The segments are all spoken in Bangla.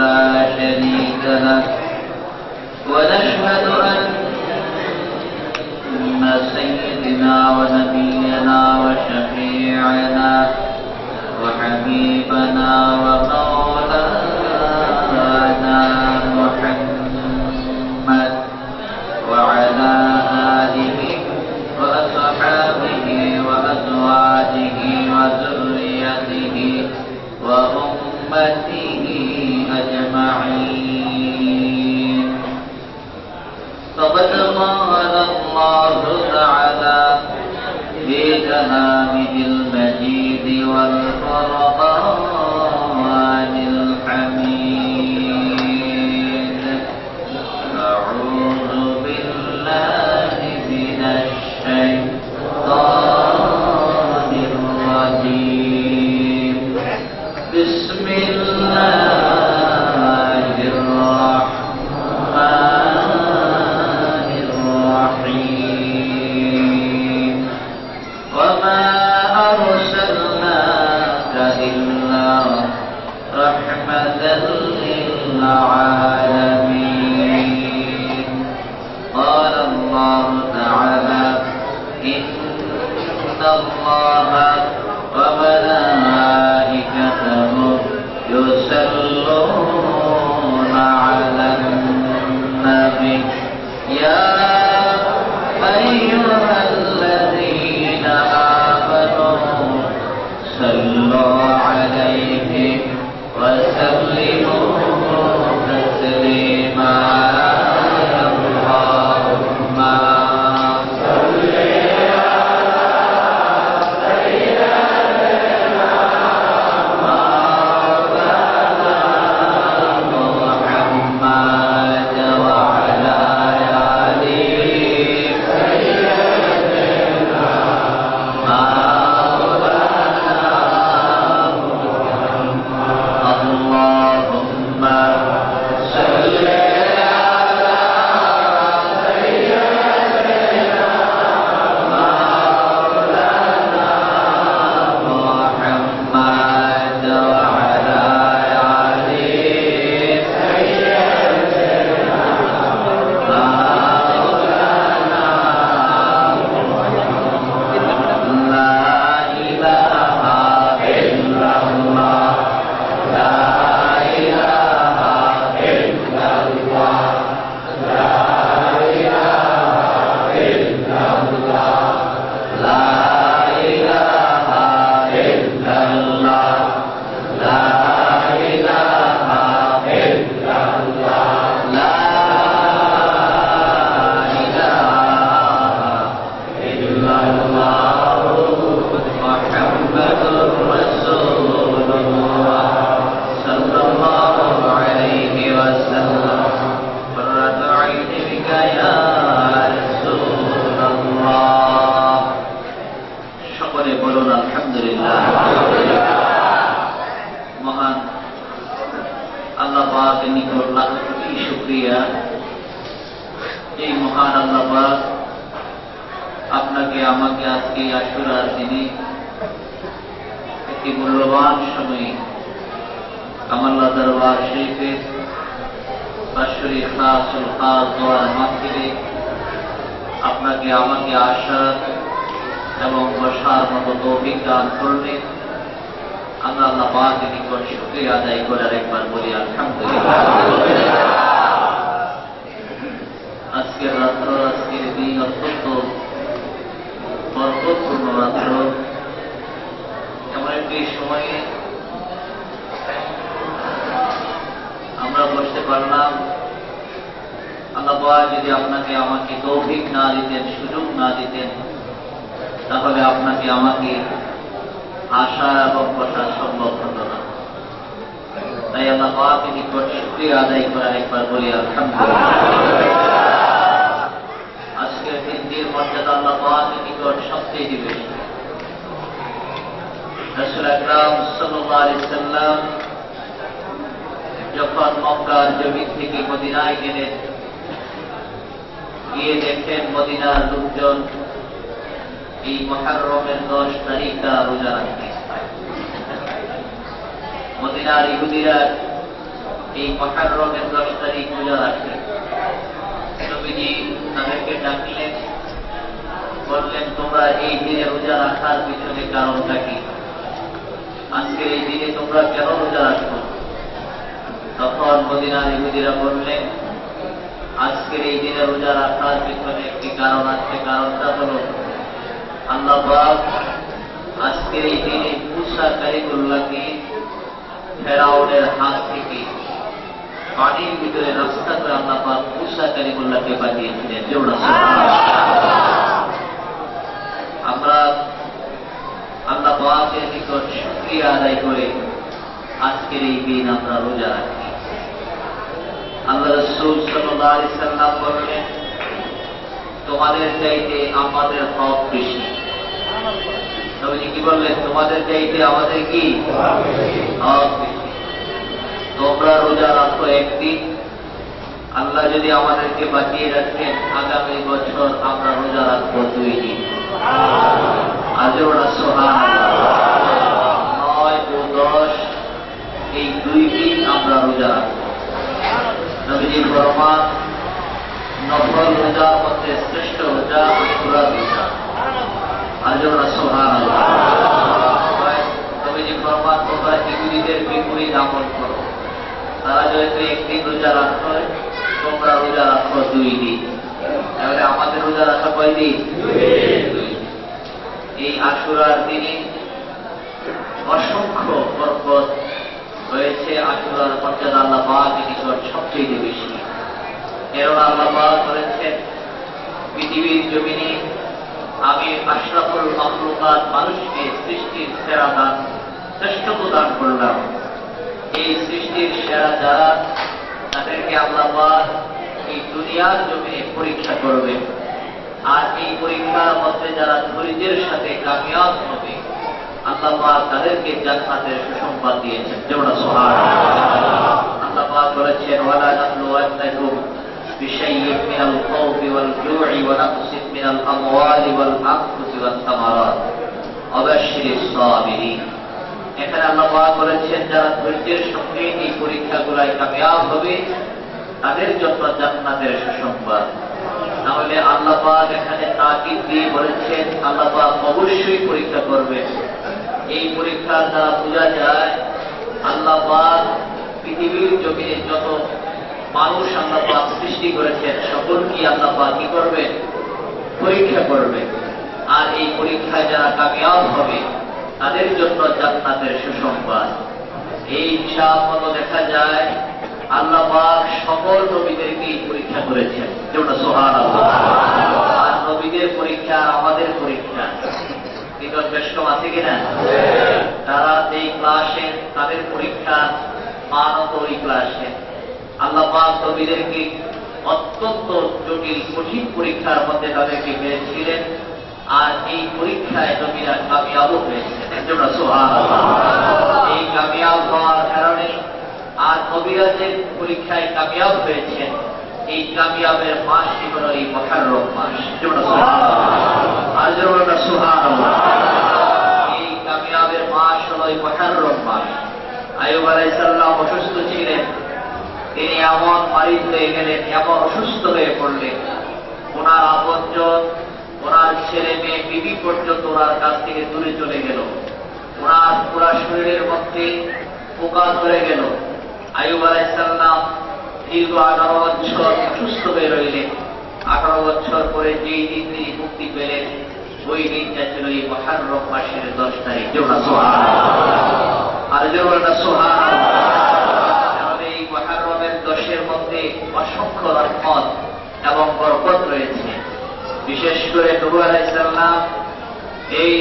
لا شريك له ونشهد أن سيدنا ونبينا وشفيعنا وحبيبنا ومولانا محمد وعلى آله وأصحابه وأزواجه وذريته وأمته أجمعين. فقد قال الله تعالى في كلامه المجيد والفرقان الحميد: أعوذ بالله من الشيطان الرجيم. بسم الله الرحمن الرحيم. وما أرسلناك إلا رحمة للعالمين. قال الله تعالى: إن الله وملائكته يصلون على النبي يا أيها الذين آمنوا صلوا عليه وسلموا تسليما. اللهم صل আপনাকে আমাকে আজকে আশুরার দিনে একটি মূল্যবান সময়ে কামাল্লাহ দরবার শরীফের বাৎসরিক খাসুল খাস দোয়ার মাহফিলে আপনাকে আমাকে আসার এবং বসার মতো তৌফিক দান করলেন। আমরা আল্লাহ পাকের নিকট শুকরিয়া আদায় করার একবার বলি আলহামদুলিল্লাহ। আজকের রাত্র, আজকের দিন অত্যন্ত বরকতপূর্ণ রাত্র। এমন একটি সময়ে আমরা বসতে পারলাম। আল্লাহ পাক যদি আপনাকে আমাকে তৌফিক না দিতেন, সুযোগ না দিতেন, তাহলে আপনাকে আমাকে আসা এবং বসা সম্ভব হতো না। তাই আল্লাহ পাকের নিকট শুকরিয়া আদায় করার একবার বলি আলহামদুলিল্লাহ। আজকের দিনটির মর্যাদা আল্লাহ পাকের নিকট সবচেয়ে বেশি। রাসূল আকরাম সাল্লাল্লাহু আলাইহি সাল্লাম যখন মক্কার জমিন থেকে মদিনায় গেলেন, গিয়ে দেখেন মদিনার লোকজন এই মুহররমের 10 তারিখটা রোজা রাখে। মদিনার ইহুদিরা এই মুহররমের 10 তারিখ রোজা রাখে। নবীজি তাদেরকে ডাকলেন, বললেন তোমরা এই দিনে রোজা রাখার পিছনে কারণটা কি? আজকের এই দিনে তোমরা কেন রোজা রাখো? তখন মদিনার ইহুদিরা বললেন, আজকের এই দিনে রোজা রাখার পিছনে একটি কারণ আছে। কারণটা হলো আল্লাহ পাক আজকের এই দিনে মূসা কালিমুল্লাহকে ফেরাউনের হাত থেকে পানির ভিতরে রাস্তা করে আল্লাহ পাক মূসা কালিমুল্লাহকে পাঠিয়েছিলেন। আমরা আল্লাহ পাকের নিকট শুকরিয়া আদায় করে আজকের এই দিন আমরা রোজা রাখি। আল্লাহ রাসূল সাল্লাল্লাহু আলাইহি সাল্লাম বললেন, তোমাদের চাইতে আমাদের হক বেশি। নবীজি কি বললেন? তোমাদের চাইতে আমাদের কি হক বেশি। তোমরা রোজা রাখো একদিন, আল্লাহ যদি আমাদেরকে বাঁচিয়ে রাখেন আগামী বছর আমরা রোজা রাখবো 2 দিন। আজ ওরা সুবহানাল্লাহ 9 ও 10 এই 2 দিন আমরা রোজা রাখবো। নবীজি ফরমান, নফল রোজার মধ্যে শ্রেষ্ঠ রোজা আশুরা রোজা। আজ ওরা সুবহানাল্লাহ। নবীজি ফরমান, তোমরা ইহুদিদের বিপরীত আমল করো। তারা যেহেতু একদিন রোজা রাখো, তোমরা রোজা রাখো 2 দিন। তাহলে আমাদের রোজা রাখা কয় দিন? 2 দিন। এই আশুরার দিনে অসংখ্য বরকত রয়েছে। আশুরার মর্যাদা আল্লাহ পাকের নিকট সবচেয়ে বেশি। এর আল্লাহ পাক বলেছেন, পৃথিবীর জমিনে আমি আশরাফুল মাখলুকাত মানুষকে সৃষ্টির সেরা দান, শ্রেষ্ঠত্ব দান করলাম। এই সৃষ্টির সেরা যারা, তাদেরকে আল্লাহ পাক এই দুনিয়ার জমিনে পরীক্ষা করবে। আর এই পরীক্ষার মধ্যে যারা ধৈর্যের সাথে কামিয়াব হবে, আল্লাহ পাক তাদেরকে জান্নাতের সুসংবাদ দিয়েছেন। যেমন সুবহানাল্লাহ। আল্লাহ পাক বলেছেন, ওয়ালা নাবলুওয়ান্নাকুম বিশাইইন মিনাল খাউফি ওয়াল জু'i ওয়া নাকসিন মিনাল আমওয়ালি ওয়াল আনফুসি ওয়াস সামারাত ওয়া বাশশিরিস সাবিরিন। এখানে আল্লাহ পাক বলেছেন, যারা ধৈর্যের সঙ্গে এই পরীক্ষাগুলোয় কামিয়াব হবে তাদের জন্য জান্নাতের সুসংবাদ। তাহলে আল্লাহ পাক এখানে তাকিদ দিয়ে বলেছেন, আল্লাহ পাক অবশ্যই পরীক্ষা করবেন। এই পরীক্ষার দ্বারা বোঝা যায় আল্লাহ পাক পৃথিবীর জমিনে যত মানুষ আল্লাহ পাক সৃষ্টি করেছেন সকলকে আল্লাহ পাক কি করবেন? পরীক্ষা করবেন। আর এই পরীক্ষায় যারা কামিয়াব হবে তাদের জন্য জান্নাতের সুসংবাদ। এই হিসাব মতো দেখা যায় আল্লাহ পাক সকল নবীদেরকে পরীক্ষা করেছেন। যেটা সুবহানাল্লাহ। আর নবীদের পরীক্ষা আমাদের পরীক্ষা কিন্তু বেশ কম আছে কিনা? তারা এই ক্লাসে তাদের পরীক্ষা মানত ওই ক্লাসে। আল্লাহ পাক নবীদেরকে অত্যন্ত জটিল কঠিন পরীক্ষার মধ্যে তাদেরকে পেয়েছিলেন। আর এই পরীক্ষায় নবীরা কামিয়াব হয়েছেন। যেটা সুবহানাল্লাহ। এই কামিয়াব হওয়ার কারণে আর নবীরা যে পরীক্ষায় কামিয়াব হয়েছেন, এই কামিয়াবের মাসটি হল এই মুহররম মাস। আর যেটা সুবহানাল্লাহ। এই কামিয়াবের মাস হল এই মুহররম মাস। আইয়ুব আলাইহিস সালাম অসুস্থ ছিলেন। তিনি এমন মারিদ হয়ে গেলেন, এমন অসুস্থ হয়ে পড়লেন, ওনার আপনজন, ওনার ছেলে মেয়ে, বিবি পর্যন্ত ওনার কাছ থেকে দূরে চলে গেল। ওনার পুরা শরীরের মধ্যে পোকা ধরে গেল। আইয়ুব আলাইহিস সালাম দীর্ঘ 18 বছর অসুস্থ হয়ে রইলেন। 18 বছর পরে যেই দিন তিনি মুক্তি পেলেন, ওই দিনটা ছিল এই মুহররম মাসের 10 তারিখ। যেটা সুবহানাল্লাহ। আর যেটা সুবহানাল্লাহ। এই মুহররমের 10-এর মধ্যে অসংখ্য রহমত এবং বরকত রয়েছে। বিশেষ করে নবী আলাইহিস সালাম এই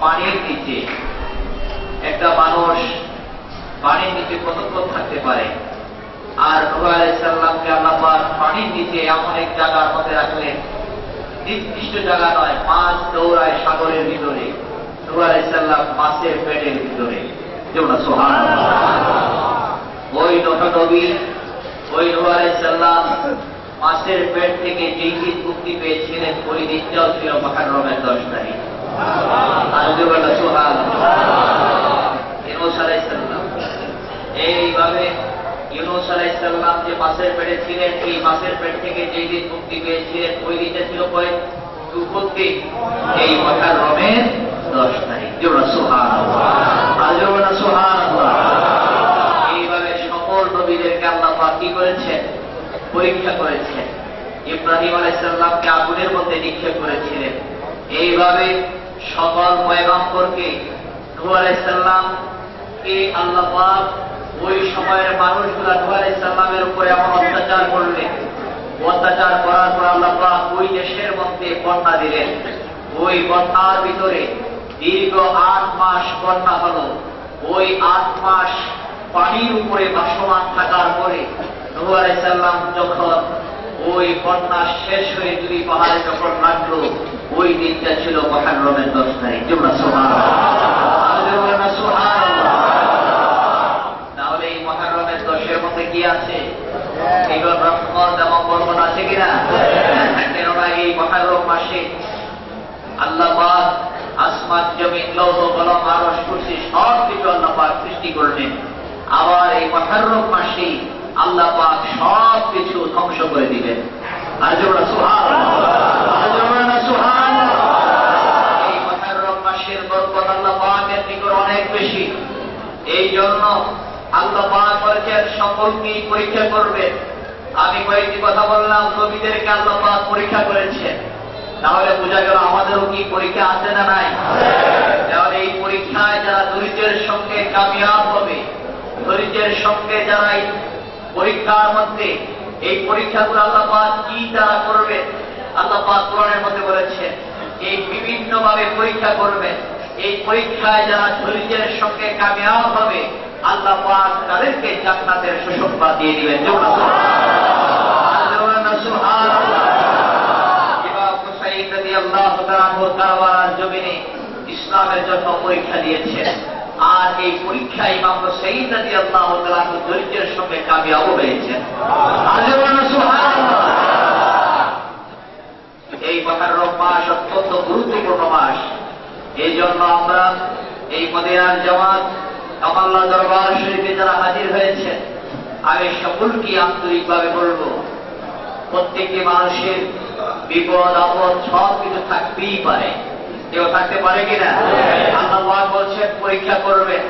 পানির নিচে, একটা মানুষ পানির নিচে কতক্ষণ থাকতে পারে? আর নবী আলাইহিস সালামকে আল্লাহ পাক পানির নিচে এমন এক জায়গার মধ্যে রাখলেন, নির্দিষ্ট জায়গা নয়, মাছ দৌড়ায় সাগরের ভিতরে, নবী আলাইহিস সালাম মাছের পেটের ভিতরে। যেটা সুবহানাল্লাহ। ওই নবী, ওই নবী আলাইহিস সালাম মাছের পেট থেকে যেই দিন মুক্তি পেয়েছিলেন, ওই দিনটাও ছিল মুহররমের 10 তারিখ। আর যেটা সুবহানাল্লাহ। ইউনূস আলাইহিস সালাম এইভাবে ইউনূস মাছের পেটে ছিলেন, এই মাছের পেট থেকে যেই দিন মুক্তি পেয়েছিলেন ওই দিনটা ছিল কয়েক দুপত্তি এই মুহররমের 10 তারিখ। সুবহানাল্লাহ। এইভাবে সকল নবীদেরকে আল্লাহ পাক কি করেছেন? পরীক্ষা করেছেন। ইব্রাহিম আলাইহিস সালামকে আগুনের মধ্যে নিক্ষেপ করেছিলেন। এইভাবে সকল পয়গম্বরকে নূহ আলাইহিস সালামকে আল্লাহ পাক ওই সময়ের মানুষগুলা নূহ আলাইহিস সালামের উপরে এমন অত্যাচার করলেন। অত্যাচার করার পর আল্লাহ পাক ওই দেশের মধ্যে বন্যা দিলেন। ওই বন্যার ভিতরে দীর্ঘ 8 মাস বন্যা হলো। ওই 8 মাস পানির উপরে ভাসমান থাকার পরে নূহ আলাইহিস সালাম যখন ওই বন্যা শেষ হয়ে যদি পাহাড়ে যখন নামলো ওই দিনটা ছিল মুহররমের 10 তারিখ। তাহলে এই মুহররমের 10-এর মধ্যে কি আছে? এগুলো রহমত এবং বরকত আছে কিনা? কেননা এই মুহররম মাসে আল্লাহ পাক আসমান জমিন লৌহ কলম আরশ কুরসি সব কিছু আল্লাহ পাক সৃষ্টি করলেন। আবার এই মুহররম মাসে আল্লাহ পাক সব কিছু ধ্বংস করে দিলেন। আর জোরে সুবহানাল্লাহ। এই মুহররম মাসের বরকত আল্লাহ পাকের নিকট অনেক বেশি। এই জন্য আল্লাহ পাক বলেছেন সকলকেই পরীক্ষা করবেন। আমি কয়েকটি কথা বললাম, নবীদেরকে আল্লাহ পাক পরীক্ষা করেছেন। তাহলে বোঝা গেল আমাদেরও কি পরীক্ষা আছে না নাই? তাহলে এই পরীক্ষায় যারা ধৈর্যের সঙ্গে কামিয়াব হবে, ধৈর্যের সঙ্গে যারা পরীক্ষার মধ্যে এই পরীক্ষাগুলো আল্লাহ পাক কি তারা করবে? আল্লাহ পাক কোরআনের মধ্যে বলেছেন এই বিভিন্ন ভাবে পরীক্ষা করবেন। এই পরীক্ষায় যারা ধৈর্যের সঙ্গে কামিয়াব হবে আল্লাহ পাক তাদেরকে জান্নাতের সুসংবাদ দিয়ে দিবেন। জমিনে ইসলামের জন্য পরীক্ষা দিয়েছেন। আর এই পরীক্ষায় ইমাম হুসাইন রাদিয়াল্লাহু তাআলা ধৈর্যের সঙ্গে কামিয়াব হয়েছেন। এই মুহররম মাস অত্যন্ত গুরুত্বপূর্ণ মাস। এই জন্য আমরা এই মদিনার জামাত আল্লাহ দরবার শরীফে যারা হাজির হয়েছেন আমি সকলকে আন্তরিকভাবে বলবো, প্রত্যেকটি মানুষের বিপদ আপদ সব কিছু থাকতেই পারে। কেউ থাকতে পারে কিনা? আল্লাহ বলছেন পরীক্ষা করবেন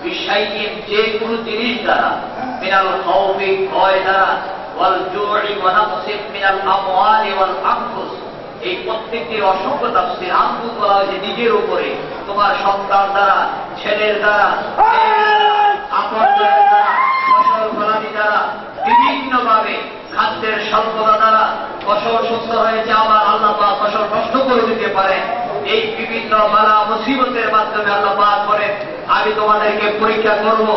বিষয়টি যে কোনো জিনিস দ্বারা, মিনাল খাউফি ভয় দ্বারা, ওয়াল জুই ওয়া নাকসিন মিনাল আমওয়ালি ওয়াল আনফুস। এই প্রত্যেকটির অসংখ্য তাফসীর। আনফুস বলা হয়েছে নিজের উপরে, তোমার সন্তান দ্বারা, ছেলের দ্বারা, আপনজনের দ্বারা, ফসল ফলাদি দ্বারা, বিভিন্ন ভাবে খাদ্যের স্বল্পতা দ্বারা ফসল সুস্থ হয়েছে, আবার আল্লাহ পাক ফসল নষ্ট করে দিতে পারেন। এই বিভিন্ন বালা মুসিবতের মাধ্যমে আল্লাহ পাক করেন আমি তোমাদেরকে পরীক্ষা করব,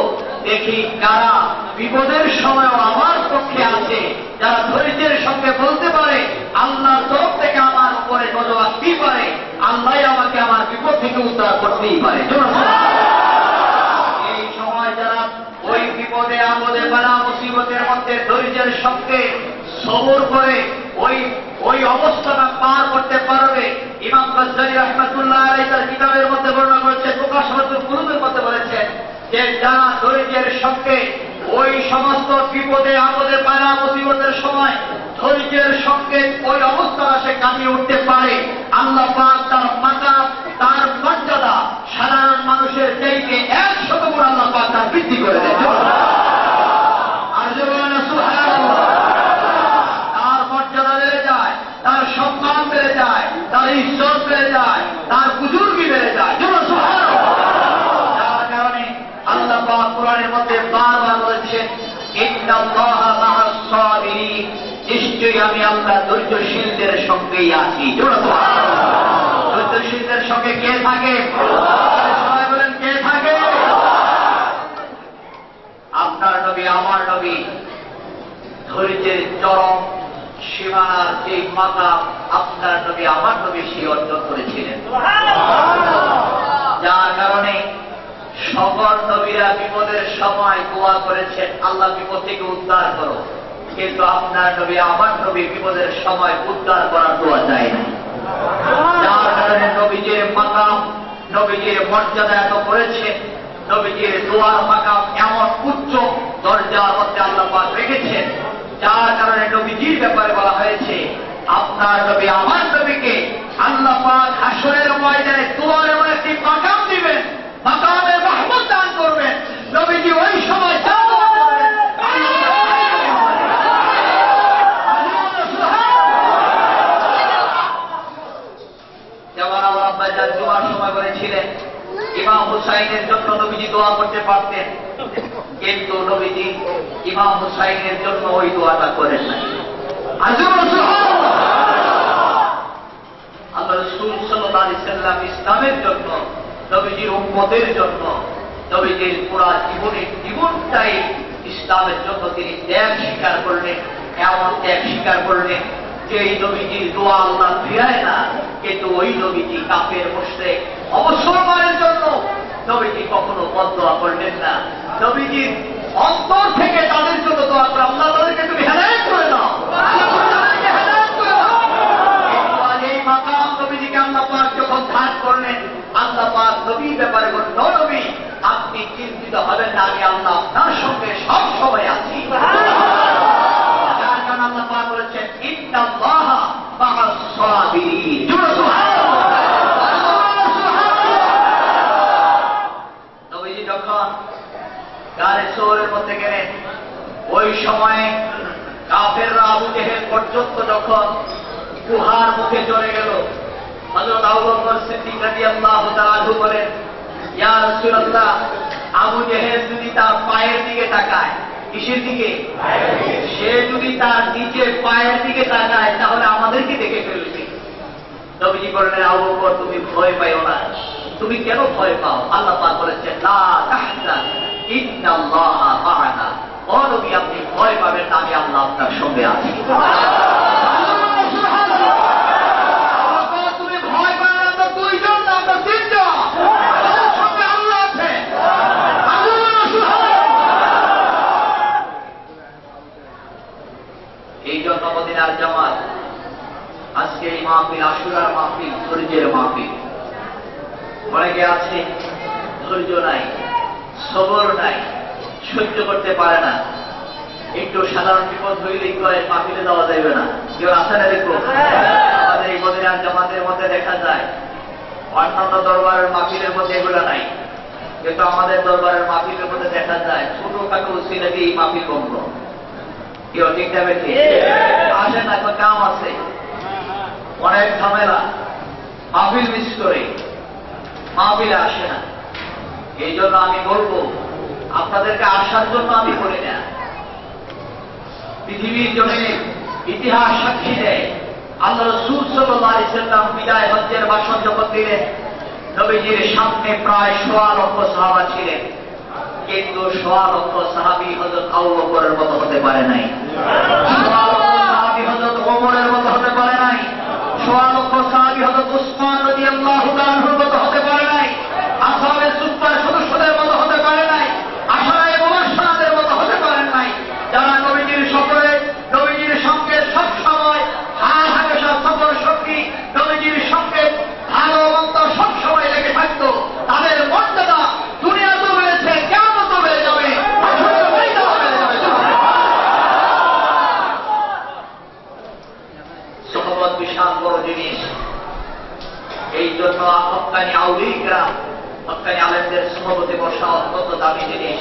দেখি কারা বিপদের সময়ও আমার পক্ষে আছে, যারা ধৈর্যের সঙ্গে বলতে পারে আল্লাহর তরফ থেকে আমার উপরে নজর আসতেই পারে, আল্লাহ আমাকে আমার বিপদ থেকে উদ্ধার করতেই পারে। এই সময় যারা ওই বিপদে আপদে বালা মুসিবতের মধ্যে ধৈর্যের সঙ্গে সবর করে ওই অবস্থাটা পার করতে পারবে। ইমাম গাজ্জালী রাহমাতুল্লাহ আলাইহি তার কিতাবের মধ্যে বর্ণনা করেছেন, মুকাশফাতুল কুলুবের মধ্যে বলেছেন যে যারা ধৈর্যের সঙ্গে ওই সমস্ত বিপদে আপদে বালা মুসিবতের সময় ধৈর্যের সঙ্গে ওই অবস্থাটা সে কাটিয়ে উঠতে পারে, আল্লাহ পাক তার মাকাম, তার মর্যাদা সাধারণ মানুষের চাইতে 100 গুণ আল্লাহ পাক তার বৃদ্ধি করে দেন। আর তার মর্যাদা বেড়ে যায়, তার সম্মান বেড়ে যায়, তার ইজ্জত বেড়ে যায়, তার বুজুর্গি বেড়ে যায়। যার কারণে আল্লাহ পাক কোরআনের মধ্যে বারবার বলেছেন ইন্নাল্লাহা মা'আস সাবিরিন, নিশ্চয়ই আমি আল্লাহ ধৈর্যশীলদের সঙ্গেই আছি। ধৈর্যশীলদের সঙ্গে কে থাকে? সবাই বলেন কে থাকে? আপনার নবী আমার নবী ধৈর্যের চরম সীমানার যে মাকাম আপনার নবী আমার নবী সে অর্জন করেছিলেন। যার কারণে সকল নবীরা বিপদের সময় দোয়া করেছেন আল্লাহ বিপদ থেকে উদ্ধার করো, কিন্তু আপনার নবী আমার নবী বিপদের সময় উদ্ধার করার দোয়া চায় না। যার কারণে নবীজির মাকাম, নবীজির মর্যাদা এত করেছেন, নবীজির দোয়ার মাকাম এমন উচ্চ দরজার মধ্যে আল্লাহ পাক রেখেছেন যার কারণে নবীজির ব্যাপারে বলা হয়েছে, আপনার নবী আমার নবীকে আল্লাহ পাক হাসরের ময়দানে দোয়ার এমন একটি মাকাম দিবেন, মাকামের রহমত দান করবেন। নবীজি ওই সময় যেমন আমার আব্বাজান দোয়ার সময় বলেছিলেন, ইমাম হুসাইনের জন্য নবীজি দোয়া করতে পারতেন, কিন্তু নবীজি ইমাম হুসাইনের জন্য ওই দোয়াটা করেন নাই। আল্লাহ রাসূল সাল্লাল্লাহু আলাইহি সাল্লাম ইসলামের জন্য, নবীজির উম্মতের জন্য, নবীজির পুরা জীবনটাই ইসলামের জন্য তিনি ত্যাগ স্বীকার করলেন। এমন ত্যাগ স্বীকার করলেন যে এই নবীজির দোয়া আল্লাহ ফিরায় না, কিন্তু ওই নবীজি কাফের মুশরিক অমুসলমানের জন্য নবীজি কখনো বদদোয়া করলেন না। নবীজির অন্তর থেকে তাদের জন্য দোয়া করে, আল্লাহ তাদেরকে তুমি হেদায়েত করে দাও, এই মাকাম নবীজিকে আল্লাহ পাক যখন ধার করলেন, আল্লাহ পাক নবীর ব্যাপারে বললেন, নবী আপনি চিন্তিত হবেন না, আমি আল্লাহ আপনার সঙ্গে সব সময় আছি। যার কারণে আল্লাহ পাক বলেছেন, ইন্নাল্লাহা মা'আস সাবিরিন। নবীজি যখন গারে শহরের মধ্যে গেলেন, ওই সময়ে কাফেররা আবু জেহেল পর্যন্ত যখন গুহার মুখে চলে গেল, হযরত আবু বকর সিদ্দিক রাদিয়াল্লাহু তাআলা বলেন, ইয়া রাসূলুল্লাহ, আবু জেহেল যদি তার পায়ের দিকে তাকায়, কিসের দিকে? সে যদি তার নিচের পায়ের দিকে তাকায় তাহলে আমাদেরকে দেখে ফেলবে। নবীজি বললেন, আবু বকর তুমি ভয় পাইও না। তুমি কেন ভয় পাও? আল্লাহ পাক বলেছেন, লা তাহজান ইন্নাল্লাহা মা'ানা। ও নবী আপনি ভয় পাবেন না, আমি আল্লাহ আপনার সঙ্গে আছি। তুমি ভয় পাবেন না, আমরা দুইজন না, আমরা তিনজন, আমাদের সঙ্গে আল্লাহ আছে। এই জন্য মদিনার জামাত আজকে এই মাহফিল আশুরার মাহফিল, ধৈর্যের মাহফিল। অনেকে আছে ধৈর্য নাই, সবর নাই, সহ্য করতে পারে না। একটু সাধারণ বিপদ হইলেই কয় মাহফিলে যাওয়া যাবে না। কেউ আসে না? দেখো আমাদের এই মদিনার জামাতের মধ্যে দেখা যায়, অন্যান্য দরবারের মাহফিলের মধ্যে এগুলো নাই, কিন্তু আমাদের দরবারের মাহফিলের মধ্যে দেখা যায় ছোটখাটো উসিলা দিয়ে এই মাহফিল বন্ধ। কেউ ঠিক যাবে? আসে না, কাম আছে, অনেক ঝামেলা, মাহফিল মিস করে মাহফিলে আসে না। এই জন্য আমি বলবো, আপনাদেরকে আসার জন্য আমি বলি না, পৃথিবীর জমিনে ইতিহাস সাক্ষী দেয়, আল্লাহ রাসূল সাল্লাল্লাহু আলাইহি সাল্লাম বিদায় হজ্জের ভাষণ যখন দিলেন, নবীজির সামনে প্রায় ১৬ লক্ষ সাহাবা ছিলেন, কিন্তু ১৬ লক্ষ সাহাবী হযরত আবু বকরের মতো হতে পারে নাই, ১৬ লক্ষ সাহাবী হযরত ওমরের মতো হতে পারে নাই, ১৬ লক্ষ সাহাবী হযরত উসমান রাদিয়াল্লাহু তাআলার মতো হতে পারে নাই, আসহাবে সুফফার সদস্যদের মতো হতে পারে নাই, আশরায়ে মুবাশশারাদের মতো হতে পারেন নাই, যারা নবীজির সফরে নবীজির সঙ্গে সব সময় হামেশা সফর সঙ্গী, নবীজির সঙ্গে ভালো মন্দ সব সময় লেগে থাকতো। তাদের মর্যাদা দুনিয়া তো বেড়েছে, কিয়ামত তো বেড়ে যাবে, সুহবত বিশাল বড় জিনিস। এই জন্য হক্কানি আউলিয়া, হক্কানি আলেমদের সুহবতে বসা অত্যন্ত দামি জিনিস।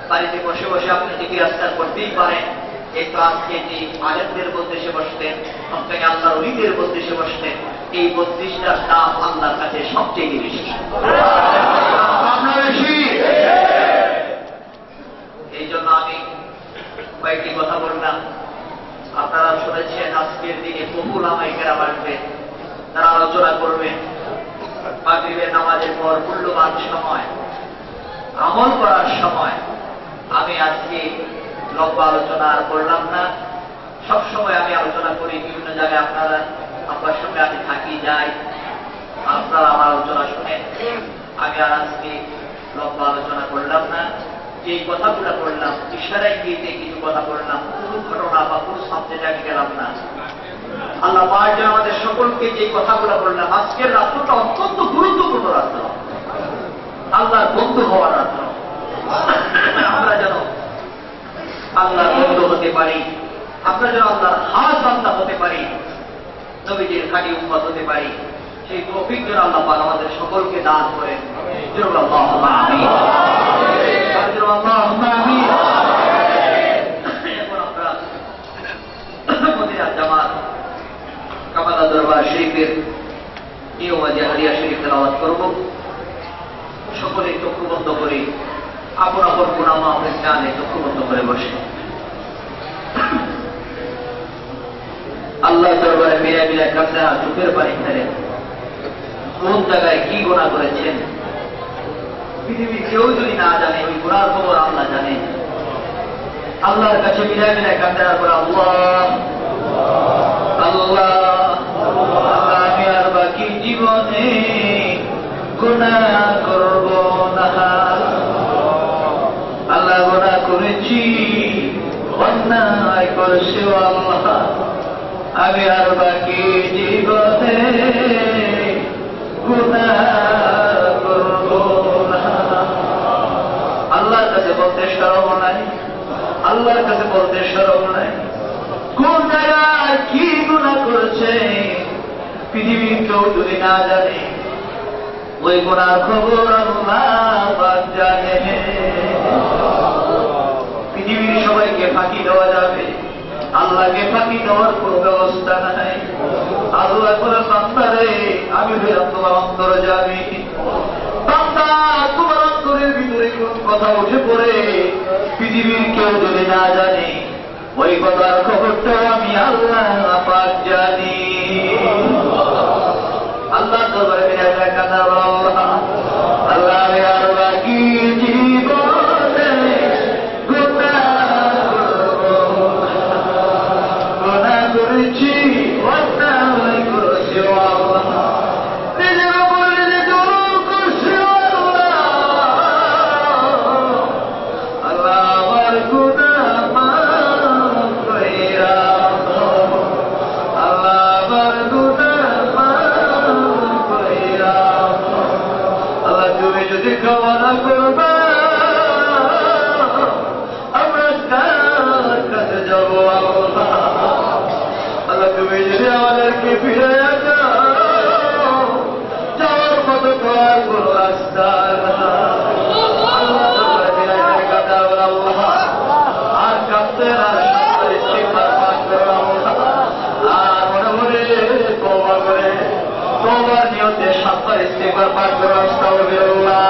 বাড়িতে বসে বসে আপনি জিকির আজকার করতেই পারেন, কিন্তু আজকে যে আলেমদের বদ্দেশে বসতেন, হক্কানি আল্লাহর ওলিদের বদ্দেশে বসতেন, এই ৩২টার দাম আল্লাহর কাছে সবচেয়ে বেশি। এই জন্য আমি কয়েকটি কথা বললাম। আপনারা শুনেছেন আজকের দিনে বহু উলামায়ে কেরাম আসবেন, তারা আলোচনা করবেন। মাগরিবের নামাজের পর মূল্যবান সময়, আমল করার সময়। আমি আজকে লম্বা আলোচনা আর করলাম না। সবসময় আমি আলোচনা করি বিভিন্ন জায়গায়, আপনারা আপনার সঙ্গে আমি থাকি যাই, আপনারা আমার আলোচনা শুনেন। আমি আর আজকে লম্বা আলোচনা করলাম না। যে কথাগুলো বললাম, ইশারায় গিয়ে কিছু কথা বললাম, কোনো ঘটনা বা কোনো সাবজেক্টে আমি গেলাম না। আল্লাহ পাক যেন আমাদের সকলকে যে কথাগুলো বললাম, আজকের রাত্রটা অত্যন্ত গুরুত্বপূর্ণ রাত্র, আল্লাহর বন্ধু হওয়ার রাত্র। আমরা যেন আল্লাহর বন্ধু হতে পারি, আমরা যেন আল্লাহর খাস বান্দা হতে পারি, নবীজির খাঁটি উম্মত হতে পারি, সেই তৌফিক যেন আল্লাহ পাক আমাদের সকলকে দান করেন। আল্লাহুম্মা আমিন। আল্লাহুম্মা আমিন। এখন আমরা মদিনা জামাত কামালা দরবার শরীফের নিয়ম জাহরিয়া শরীফ তেলাওয়াত করব। সকলে চক্ষু বন্ধ করে আপন আপন গুনাহ মাফের জানে চক্ষু বন্ধ করে বসে আল্লাহ দরবারে মিলা মিলা কাঁদা চোখের পানি ফেলেন। কোন জায়গায় কি গুনাহ করেছেন পৃথিবীর কেউ যদি না জানে, ওই গুনার খবর আল্লাহ জানেন। আল্লাহর কাছে মিলা মিলা কাঁদা করে আল্লাহ আল্লাহ আমি আর বাকি জীবনে গুনাহ করব না। আল্লাহ গুনাহ করেছি, অন্যায় করেছি আল্লাহ, আমি আর বাকি জীবনে গুনাহ করব না। আল্লাহর কাছে বলতে শরম নাই, আল্লাহর কাছে বলতে শরম নাই। কোন জায়গায় কি গুনাহ করেছে পৃথিবীর কেউ যদি না জানে, ওই গুনার খবর আল্লাহ পাক জানে। পৃথিবীর সবাইকে ফাঁকি দেওয়া যাবে, আল্লাহকে ফাঁকি দেওয়ার কোন ব্যবস্থা নাই। আল্লাহ করে বান্দারে আমি হইলাম তোমার অন্তর যাবি। বান্দা তোমার অন্তরের ভিতরে কোন কথা উঠে পড়ে পৃথিবীর কেউ যদি না জানে, ওই কথার খবরটা আমি আল্লাহ পাক জানি। আল্লাহ দরবারে বিনা কাঁদা আল্লাহ আর বাকি জীবনে গুনাহ করেছি, অন্যায় করেছি আল্লাহ, নিজের উপর নিজে জুলুম করছি আল্লাহ। আল্লাহ আমার গুনাহ মাফ কইরা দাও, আল্লাহ আমার গুনাহ মাফ কইরা দাও। আল্লাহ তুমি যদি ক্ষমা না করবে আমরা কার কাছে যাব আল্লাহ? আল্লাহ তুমি যদি আমাদেরকে ফিরে যাও, যাওয়ার মতো তোমার কোন রাস্তা আর কাঁদতে আর মনে মনে তওবা করে তওবার নিয়তে সাতবার ইস্তিগফার পাঠ করে আস্তাগফিরুল্লাহ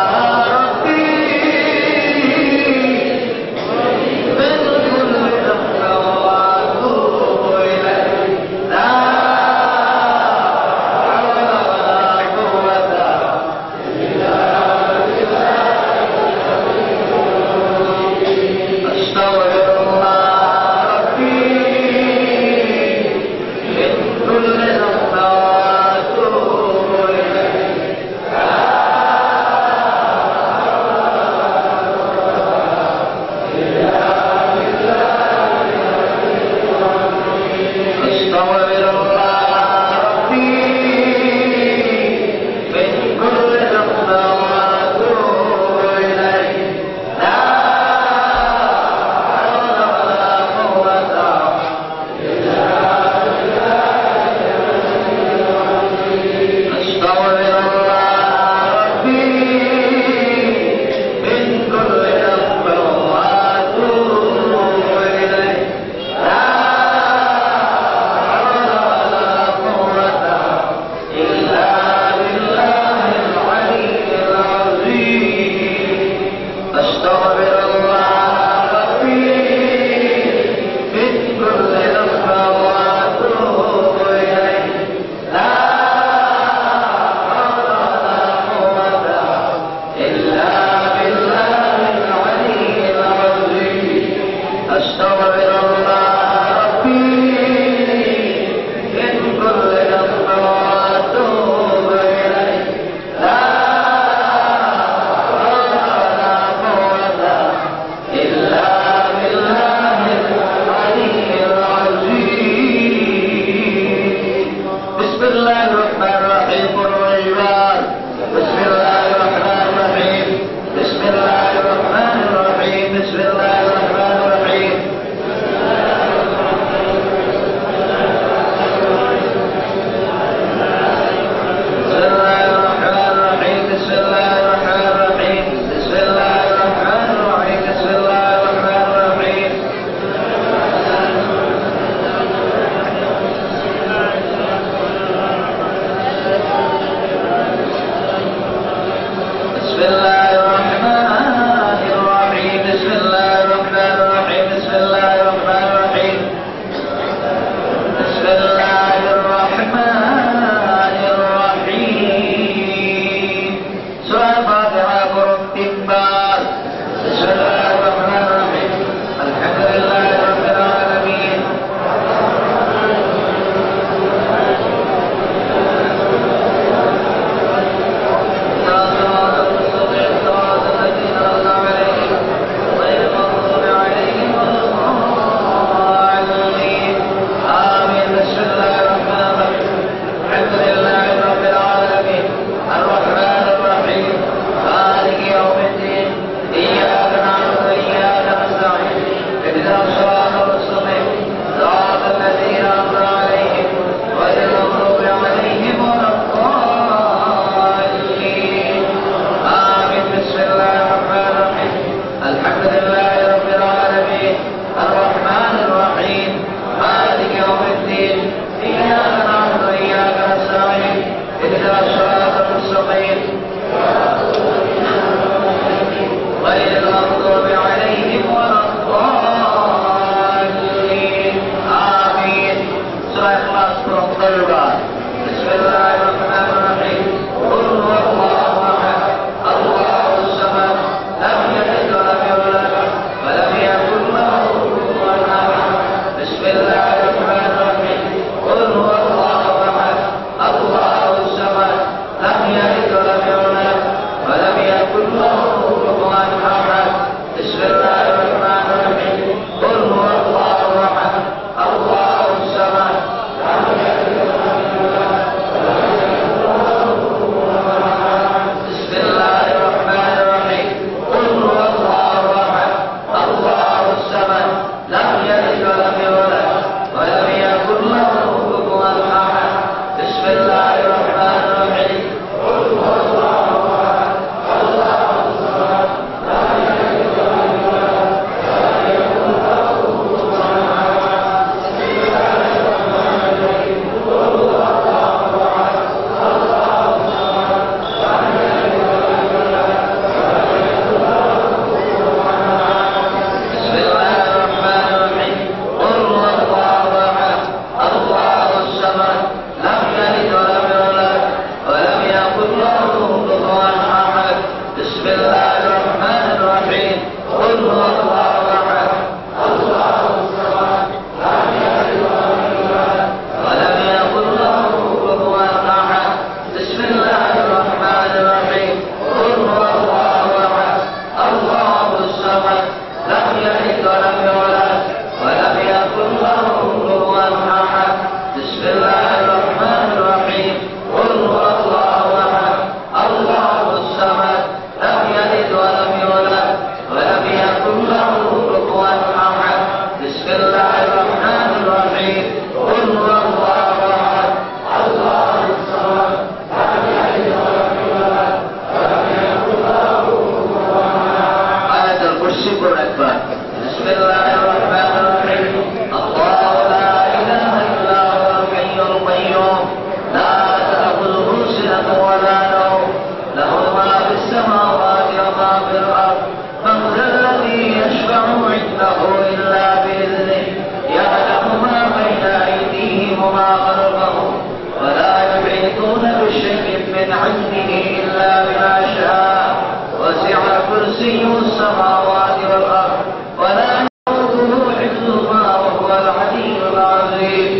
كرسيه السماوات والأرض ولا يؤوده حفظهما وهو العلي العظيم.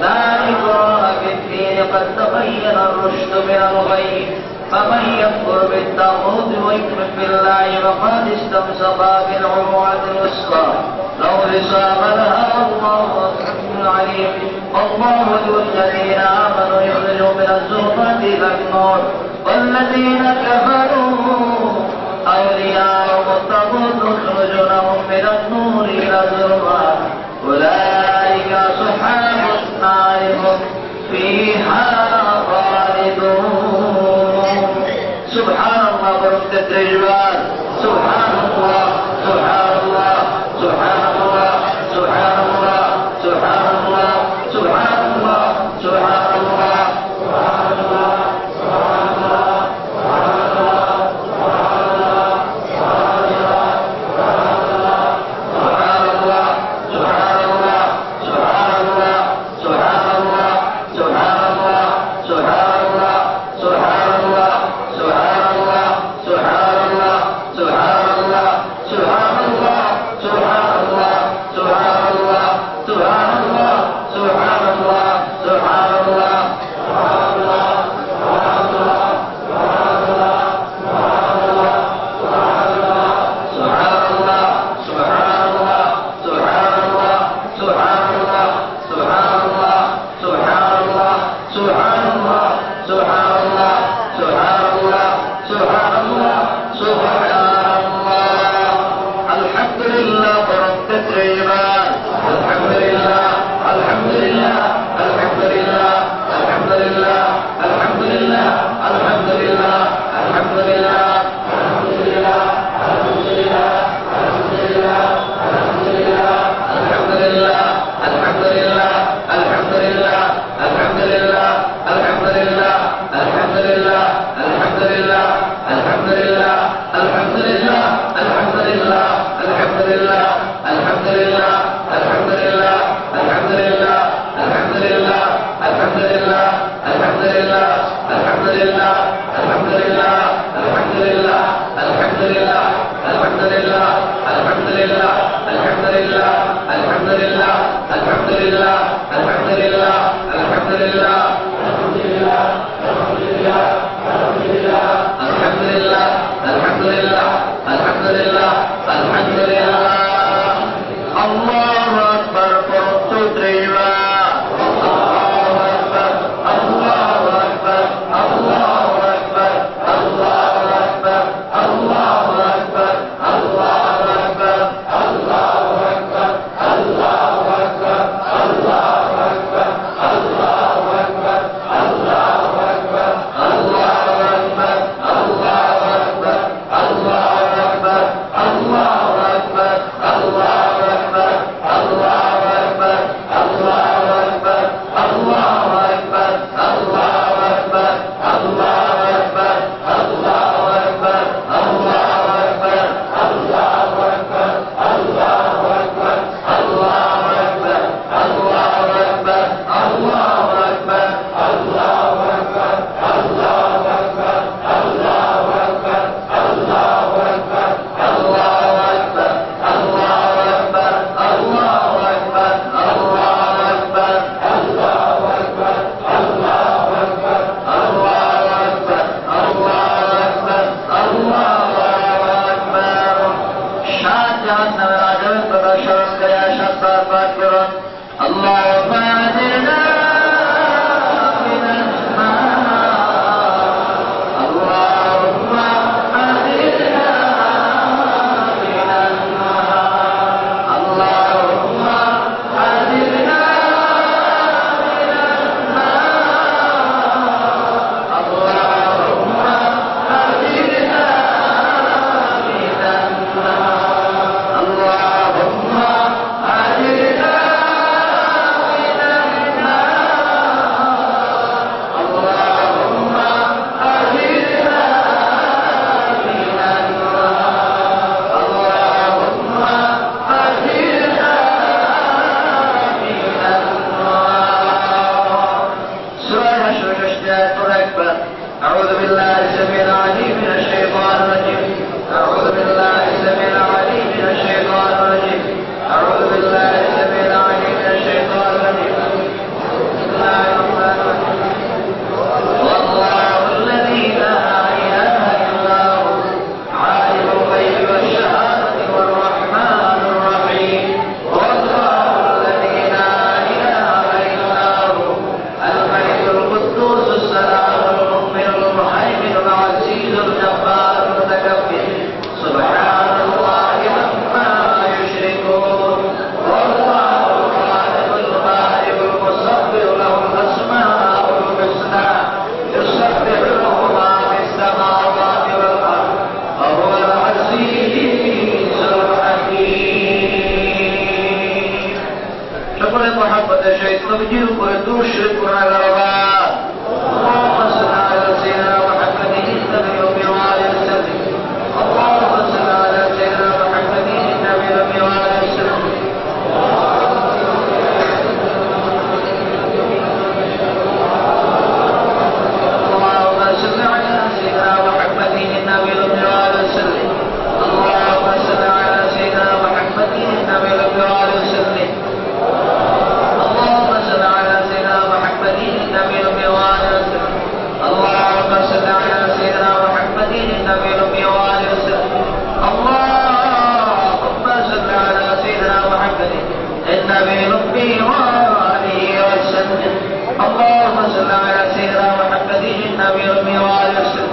لا إكراه في الدين قد تبين الرشد من الغي، فمن يكفر بالطاغوت ويؤمن بالله فقد استمسك بالعروة الوثقى لا انفصام لها والله سميع عليم. والله ولي الذين آمنوا يخرجهم من الظلمات إلى النور والذين كفروا أولياءهم الطاغوت يخرجونهم من النور إلى الظلمات أولئك أصحاب النار هم فيها خالدون. سبحان الله بركة الجبال. سبحان الله سبحان الله سبحان الله سبحان الله سبحان الله سبحان الله سبحان الله سبحان الله سبحان الله الله নবীজির উপরে দুরূদ শরীফ পড়া লাগা اللهم صل على سيدنا محمد النبي وعلى وسلم اللهم صل على سيدنا محمد النبي وعلى وسلم اللهم صل على سيدنا محمد النبي وعلى وسلم اللهم صل على سيدنا محمد النبي وعلى وسلم اللهم صل على سيدنا محمد النبي وعلى وسلم اللهم صل على سيدنا محمد النبي وعلى وسلم اللهم صل على سيدنا محمد النبي وعلى وسلم اللهم صل على سيدنا محمد النبي وعلى وسلم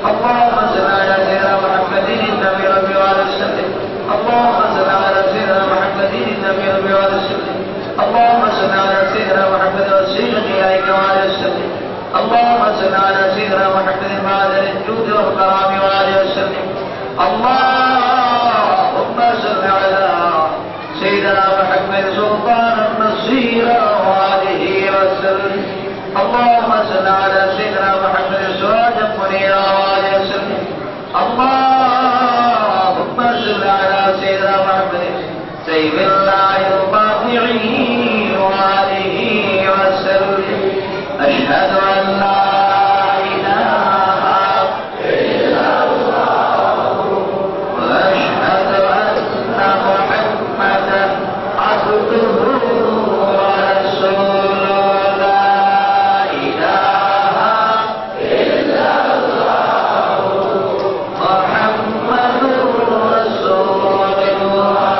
اللهم صل على سيدنا محمد النبي وعلى وسلم اللهم صل على سيدنا محمد النبي وعلى وسلم اللهم صل على سيدنا محمد وسلم إليك وعلى وسلم اللهم صل على سيدنا محمد معدن الجود والكرام وعلى وسلم اللهم صل على سيدنا محمد سلطان النصير وعليه وسلم اللهم صل على سيدنا محمد سراجا منيرا وعلى وسلم اللهم صل على سيدنا محمد سيف الله القاطعين وعليه وسلم أشهد أن لا إله إلا الله وأشهد أن محمدا عبده ورسوله لا إله إلا الله محمد رسول الله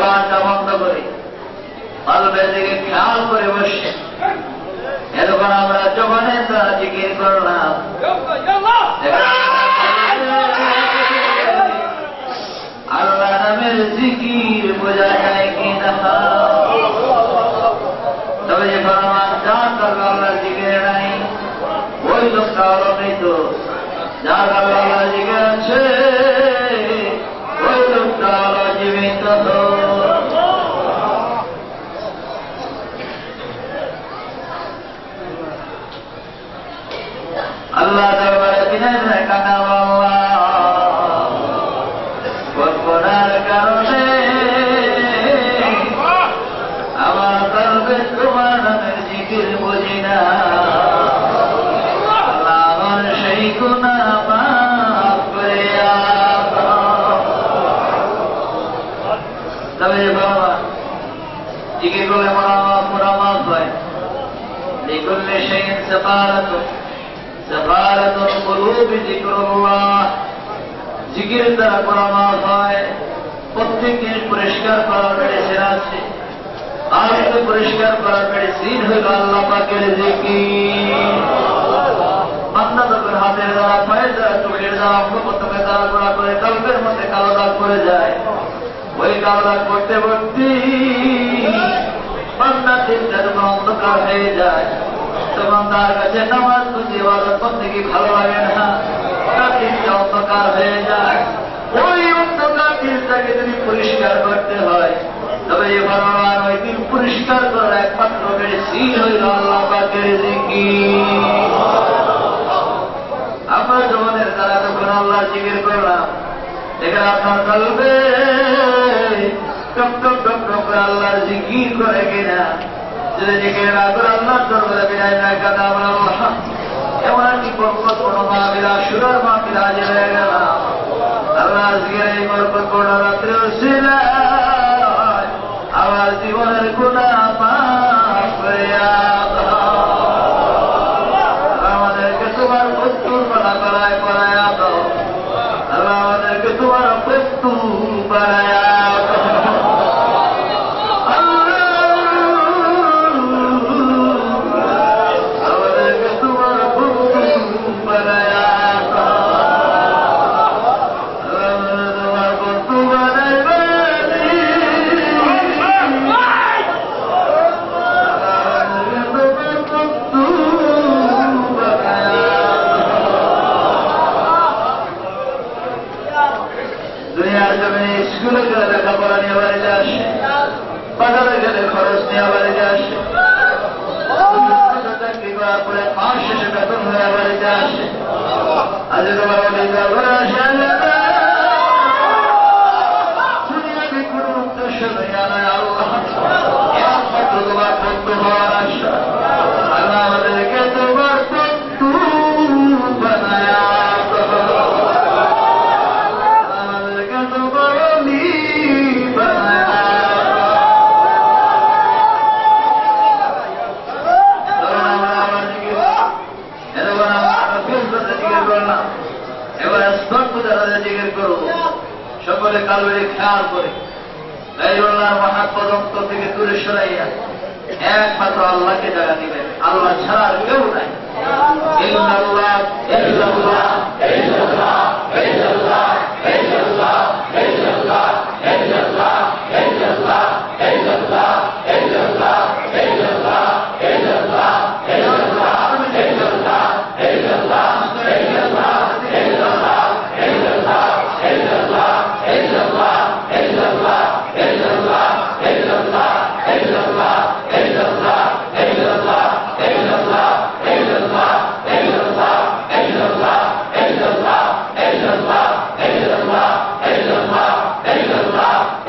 জবানটা বন্ধ করে কলবের দিকে খেয়াল করে বসে এতক্ষণ আমরা জবানের দ্বারা জিকির করলাম, আল্লাহ নামের জিকির বোঝা যায় কিনা? তবে যে ফরমান যা করবে আল্লাহ জিকির নাই ওই লোকটা হলো মৃত, যার আল্লাহ জিকির আছে ওই লোকটা হলো জীবিত। আল্লাহ দরবারে বিনয় কাটা কল্পনার কারণে আমার কলবে তোমার নামের জিকির বুঝি না, আমার সেই গুনাহ মাফ করে তবে বাবা জিকির করলে পুরা মাফ হয়। লিকুল্লি শাইইন সাফারাতুল কুলুবি যিকরুল্লাহ, জিকিরের দ্বারা পুরা মাফ হয়। প্রত্যেক জিনিস পরিষ্কার করার মেডিসিন আছে, আর পরিষ্কার করার মেডিসিন হইল আল্লাহ পাকের জিকির। বান্দা যখন হাতের দ্বারা, পায়ের দ্বারা, চোখের দ্বারা, অঙ্গপ্রত্যঙ্গের দ্বারা গোড়া করে কলবের মধ্যে কালো দাগ করে যায়, ওই কালো দাগ করতে করতে বান্দা চিন্তা যখন অন্ধকার হয়ে যায়, তখন তার কাছে নামাজ বুঝে ইবাদত করতে কি ভালো লাগে না, তার চিন্তা অন্ধকার হয়ে যায়। ওই অন্ধকার চিন্তাকে যদি পরিষ্কার করতে হয়, তবে যে ভগবান ওই দিন পরিষ্কার করার একমাত্র মেডিসিন হইল আল্লাহ পাকের জিকির। আপনার জীবনের দ্বারা যখন আল্লাহ জিকির করলাম, এখানে আপনার কলবে টপ টপ টপ টপ করে আল্লাহর জিকির করে কিনা? যদি জিকির না করে আল্লাহ দরবারে বিরাজ না কাটা আল্লাহ এমন একটি বরকতপূর্ণ মাহফিল, আশুরার মাহফিল হাজির হয়ে গেলাম। আল্লাহ জিকির এই বরকতপূর্ণ রাত্রে ছিল আমার জীবনের গুনাহ মাফ করে আমাদেরকে তোমার প্রস্তুত বানায় বানায় দাও। আল্লাহ আমাদেরকে তোমার প্রস্তুত বানায় বাজারে গেলে খরচ নিয়ে বাড়িতে আসে, চাকরি করার পরে মাস শেষে বেতন হয়ে বাড়িতে আসে। আজ তোমার ঘরে আসে কোন উদ্দেশ্য নেই, আল্লাহ একমাত্র তোমার বন্ধু হওয়ার আশা। আল্লাহ আমাদেরকে তোমার বন্ধু বানায়, আমাদেরকে তোমার জিকির করব। সকলে কালবে খেয়াল করে গায়রুল্লাহর মহাপদ অন্তর থেকে দূরে সরাইয়া একমাত্র আল্লাহকে জায়গা দিবেন। আল্লাহ ছাড়া আর কেউ নাই। ইল্লাল্লাহ ইল্লাল্লাহ ইল্লাল্লাহ ইল্লাল্লাহ ইল্লাল্লাহ ইল্লাল্লাহ ইল্লাল্লাহ ইল্লাল্লাহ ইল্লাল্লাহ ইল্লাল্লাহ ইল্লাল্লাহ ইল্লাল্লাহ ইল্লাল্লাহ ইল্লাল্লাহ ইল্লাল্লাহ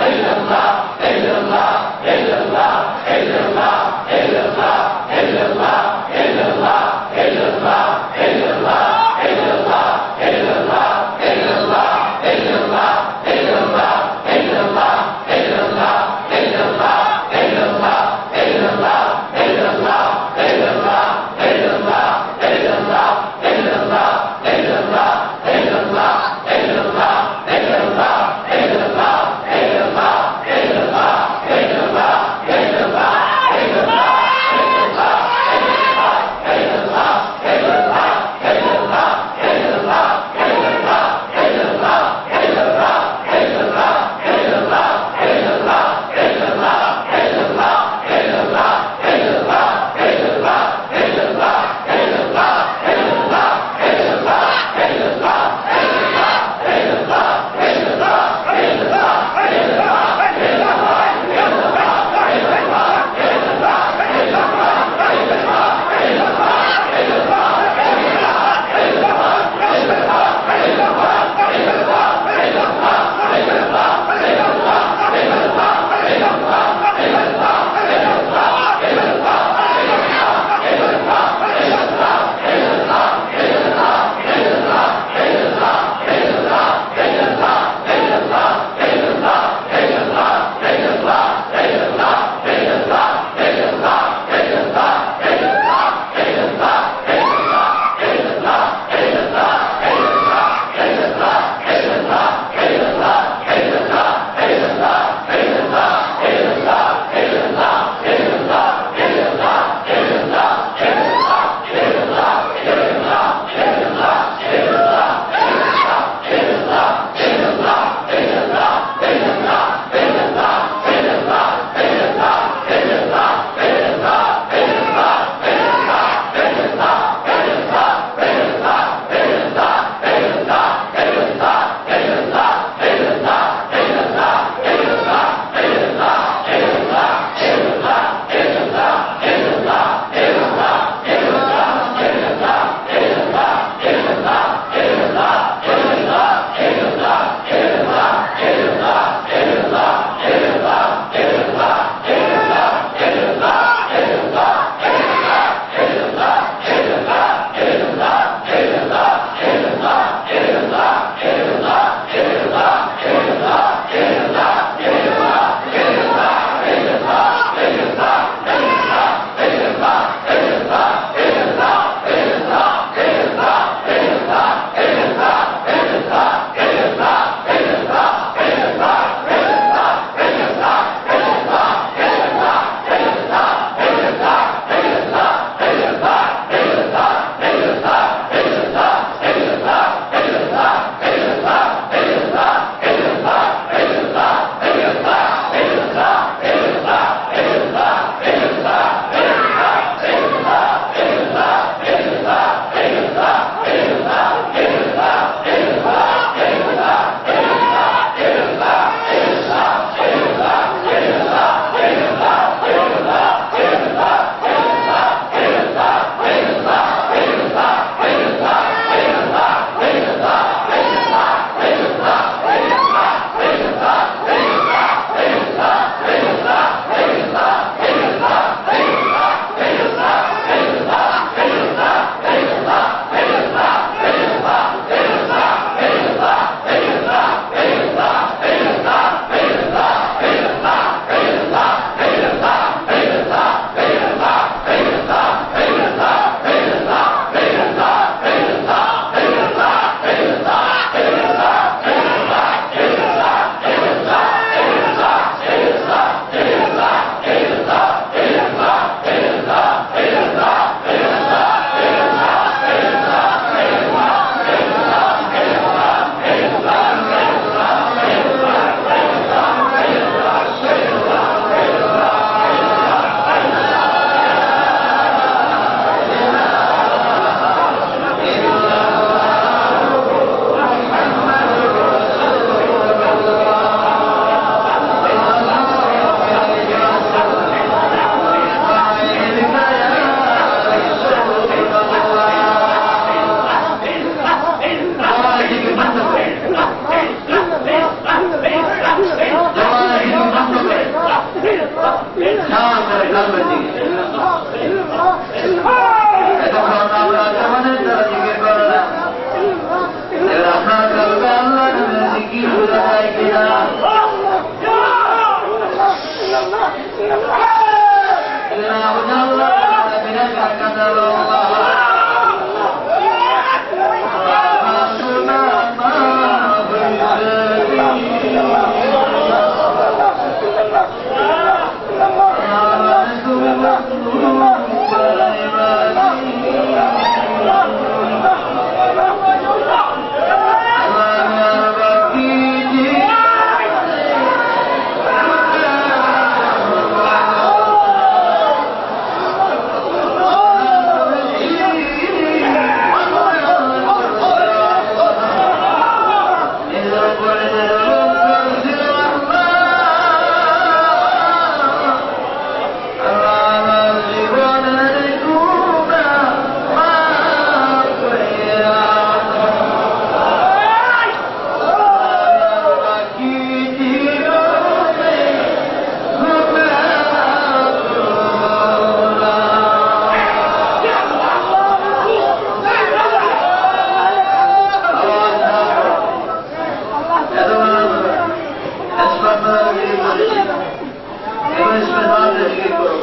এবার ইসলামের জিকির করো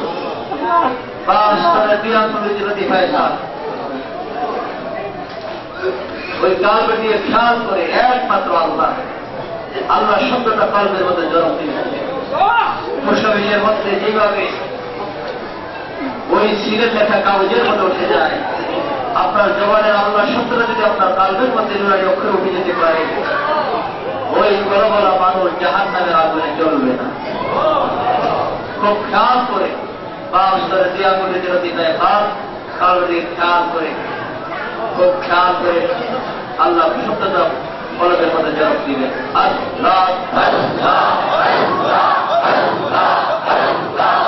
বা স্তরে বিরানব্বই যদি পয়সা ওই কালবে দিয়ে খেয়াল করে একমাত্র আল্লাহ আল্লাহ শব্দটা কালবের মধ্যে জন্ম দিয়েছে মুসাফিরের মধ্যে যেভাবে ওই সিলের লেখা কাগজের মধ্যে উঠে যায় আপনার জবানের আল্লাহ শব্দটা যদি আপনার কালবের মধ্যে নুরানি অক্ষরে উঠে যেতে পারে ওই বড় বড় মানুষ জাহান্নামের আগুনে জ্বলবে না। খুব খেয়াল করে বা স্তরে দেয়া করে যেন দিতে হাত কালবে খেয়াল করে খুব খেয়াল করে আল্লাহ শব্দটা কলবের মধ্যে জন্ম দিবে। আল্লাহ আল্লাহ আল্লাহ আল্লাহ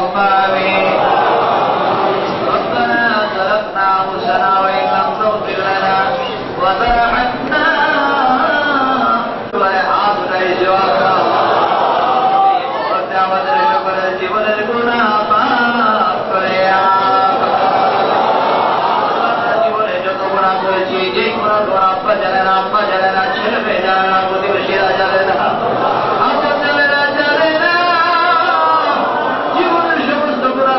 اللهم آمين ربنا ظلمنا أنفسنا وإن لم تغفر لنا وترحمنا ولحاظ ليس وقرا আমাদের সকলের জীবনের গুনাহ মাফ করে জীবনে যত গুনাহ করেছি যে গুনাহ তোমার আব্বা জানে না আম্মা জানে না ছেলে মেয়ে জানে না প্রতিবেশীরা জানে না আপন জানে না জীবনের সমস্ত গুনাহ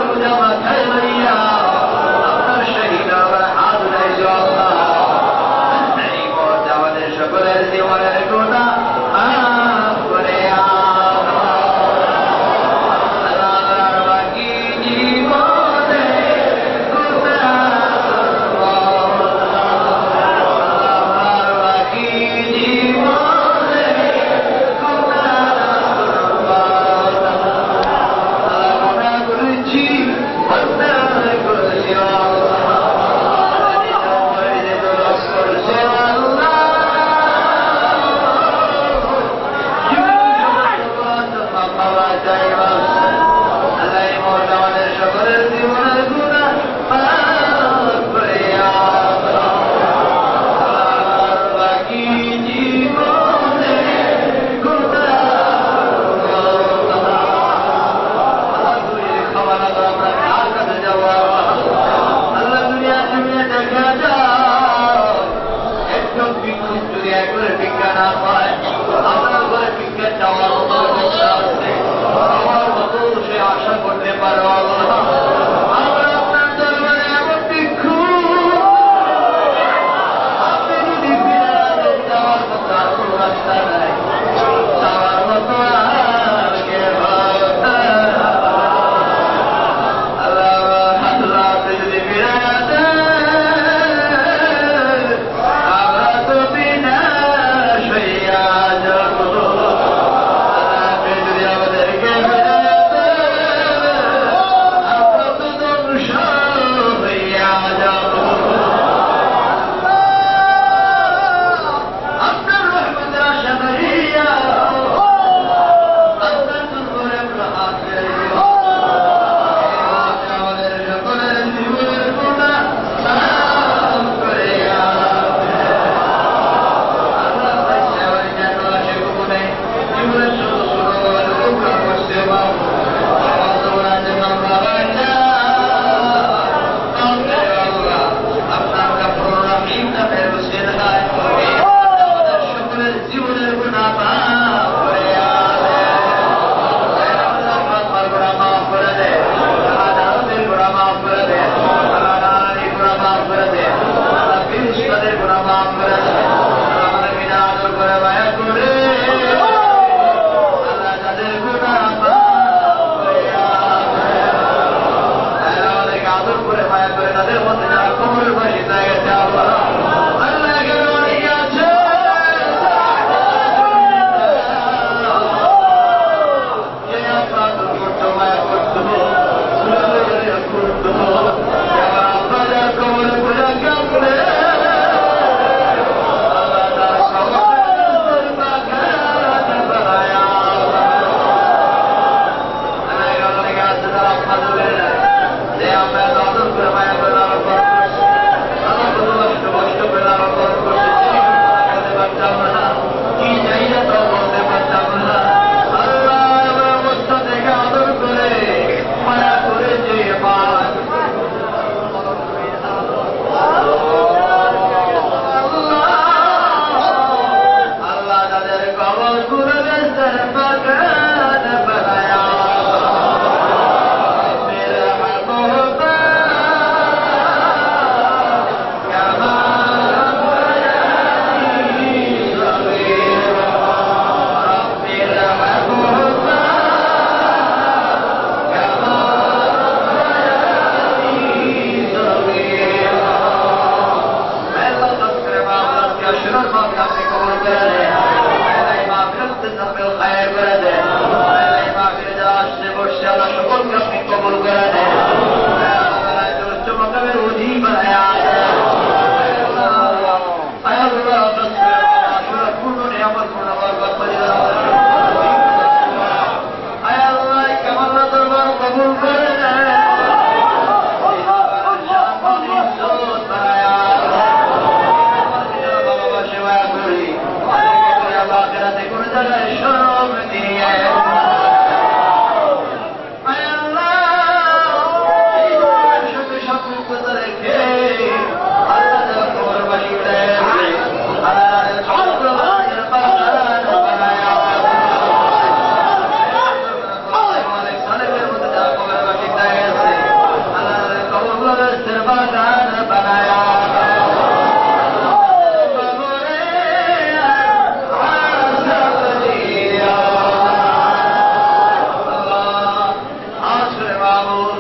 মাহমুদ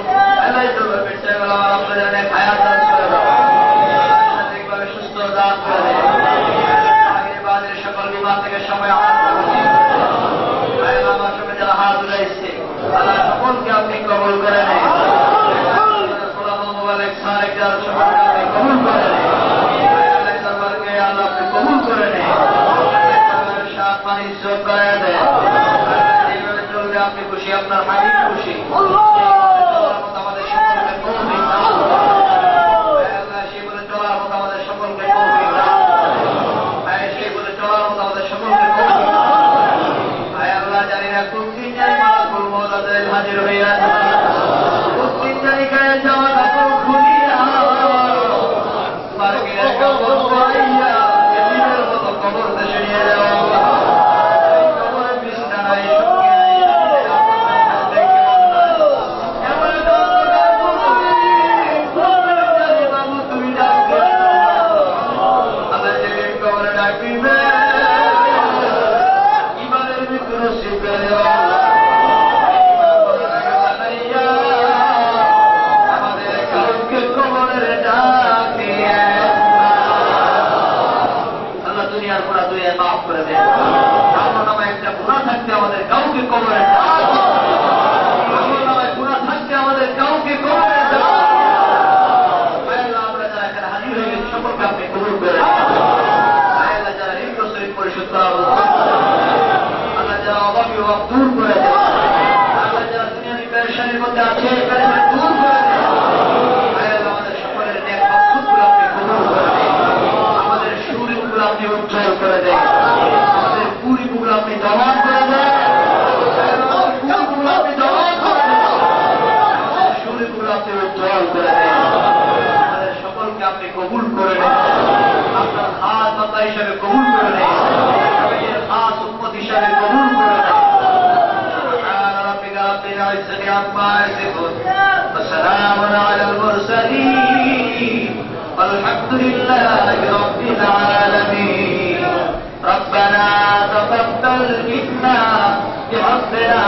আল্লাহ তোর বেঁচে গেল আমাদের অনেক হায়াত দান করে দাও, শারীরিকভাবে সুস্থ দান করে দাও, আগের বাদের সকল বিমান থেকে সময় আমার সঙ্গে যারা হাত উঠাইছে আল্লাহ সকলকে আপনি কবুল করে নেন, মোবাইল সারেক যার সকলকে আপনি কবুল করে নেন, দরবারকে আল্লাহ আপনি কবুল করে নেন, সাত পানি যোগ করে দেন, এইভাবে চলবে আপনি খুশি, আপনার হাবিব খুশি, আমাদের সকলকে তৌফিক দাও, সেই বলে চলার মতো আমাদের সকলকে তৌফিক দাও, সেই বলে চলার মতো আমাদের সকলকে তৌফিক দাও। আল্লাহ জানি না কোন দিন জানি মালাকুল মউত হাজির হইয়া কোন দিন জানি গায়ে যাওয়া কাপড় খুলিয়া মার্কেটের কাপড় পরাইয়া এদিনের মতো কবর দেশে নিয়ে যাওয়া কবরের বিছানায় তুমি ডাকবে আল্লাহ যেদিন কবরে ডাকবে ইমানের মৃত্যু নসিব করে দেওয়া আমাদের কাউকে কবরের ডাক দিয়ে আল্লাহ দুনিয়ার পুরা দুই মাফ করে দেন, আমার নামে একটা গুনাহ থাকতে আমাদের কাউকে কবরের ডাক, আমার নামে গুনাহ থাকতে আমাদের কাউকে কবরের ডাক, আমরা যারা এখানে হাজির হয়ে গেছি সকলকে আপনি কবুল করে আল্লাহ যারা ঋণ শরীর পরিশোধ করা আল্লাহ যারা অভাবী অভাব দূর করে দেন, আল্লাহ যারা দুনিয়ার পেরেশানির মধ্যে আছে পেরেশানি দূর করে দেন, আমাদের সকলের নেক মাকসুদগুলো আপনি কবুল করে দেন, আমাদের শরীরগুলো আপনি উজ্জ্বল করে দেন, আমাদের পুরীগুলো আপনি দমন করে দেন, পুরীগুলো আপনি দমন করে দেন, আমাদের শরীরগুলো আপনি উজ্জ্বল করে দেন, আমাদের সকলকে আপনি কবুল করে নেন, আপনার খাস বান্দা হিসাবে কবুল করে নেন, খাস উম্মত হিসাবে কবুল করে নেন। رب العزة عما يصفون وسلام على المرسلين والحمد لله رب العالمين. ربنا تقبل منا بربنا